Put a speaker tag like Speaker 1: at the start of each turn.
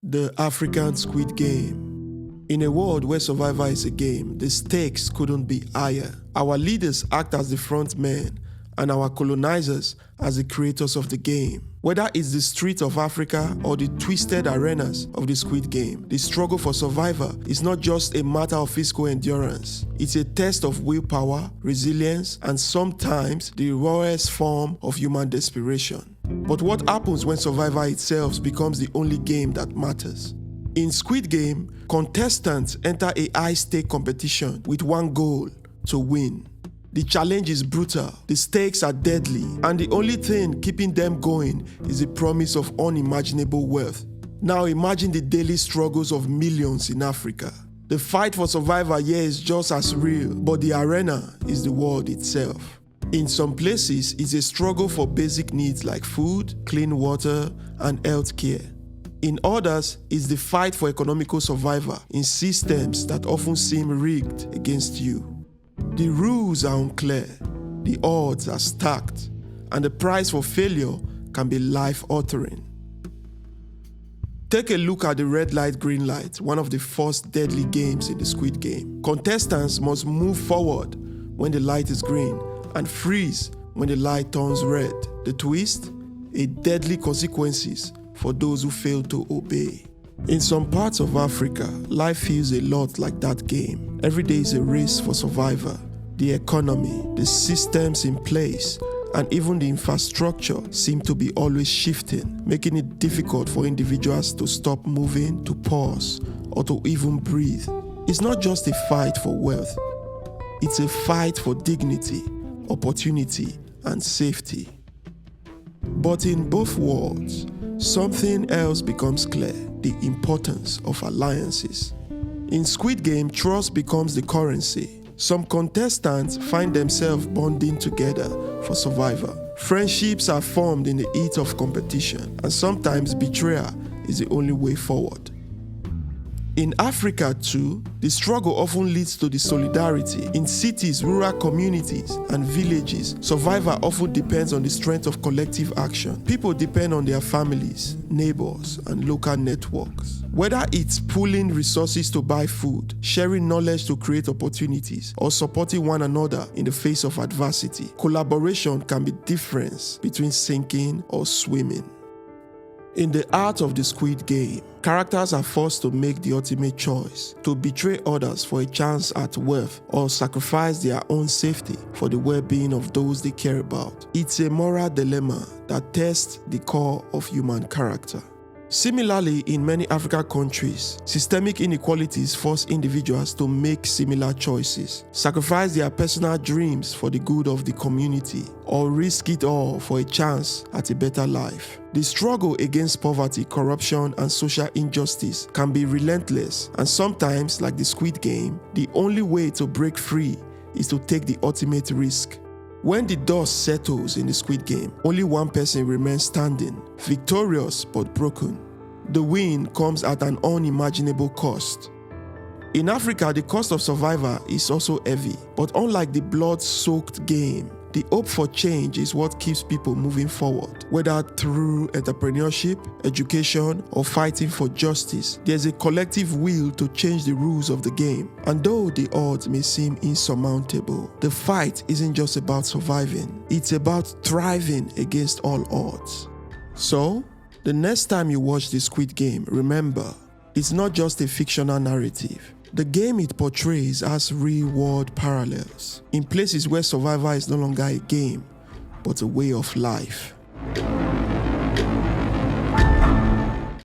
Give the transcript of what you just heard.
Speaker 1: The African Squid Game. In a world where Survivor is a game, the stakes couldn't be higher. Our leaders act as the front men, and our colonizers as the creators of the game. Whether it's the streets of Africa or the twisted arenas of the Squid Game, the struggle for survival is not just a matter of physical endurance. It's a test of willpower, resilience, and sometimes the rawest form of human desperation. But what happens when survival itself becomes the only game that matters? In Squid Game, contestants enter a high-stake competition with one goal: to win. The challenge is brutal, the stakes are deadly, and the only thing keeping them going is the promise of unimaginable wealth. Now imagine the daily struggles of millions in Africa. The fight for survival here is just as real, but the arena is the world itself. In some places, it's a struggle for basic needs like food, clean water, and health care. In others, it's the fight for economical survival in systems that often seem rigged against you. The rules are unclear, the odds are stacked, and the price for failure can be life-altering. Take a look at the red light, green light, one of the first deadly games in the Squid Game. Contestants must move forward when the light is green and freeze when the light turns red. The twist? A deadly consequences for those who fail to obey. In some parts of Africa, life feels a lot like that game. Every day is a race for survival. The economy, the systems in place, and even the infrastructure seem to be always shifting, making it difficult for individuals to stop moving, to pause, or to even breathe. It's not just a fight for wealth. It's a fight for dignity, opportunity, and safety. But in both worlds, something else becomes clear: the importance of alliances. In Squid Game, trust becomes the currency. Some contestants find themselves bonding together for survival. Friendships are formed in the heat of competition, and sometimes betrayal is the only way forward. In Africa too, the struggle often leads to the solidarity. In cities, rural communities, and villages, survival often depends on the strength of collective action. People depend on their families, neighbors, and local networks. Whether it's pooling resources to buy food, sharing knowledge to create opportunities, or supporting one another in the face of adversity, collaboration can be the difference between sinking or swimming. In the art of the Squid Game, characters are forced to make the ultimate choice: to betray others for a chance at wealth or sacrifice their own safety for the well-being of those they care about. It's a moral dilemma that tests the core of human character. Similarly, in many African countries, systemic inequalities force individuals to make similar choices: sacrifice their personal dreams for the good of the community, or risk it all for a chance at a better life. The struggle against poverty, corruption, and social injustice can be relentless, and sometimes, like the Squid Game, the only way to break free is to take the ultimate risk. When the dust settles in the Squid Game, only one person remains standing, victorious but broken. The win comes at an unimaginable cost. In Africa, the cost of survival is also heavy, but unlike the blood-soaked game, the hope for change is what keeps people moving forward. Whether through entrepreneurship, education, or fighting for justice, there's a collective will to change the rules of the game. And though the odds may seem insurmountable, the fight isn't just about surviving, it's about thriving against all odds. So, the next time you watch the Squid Game, remember, it's not just a fictional narrative. The game it portrays has real-world parallels, in places where survival is no longer a game, but a way of life.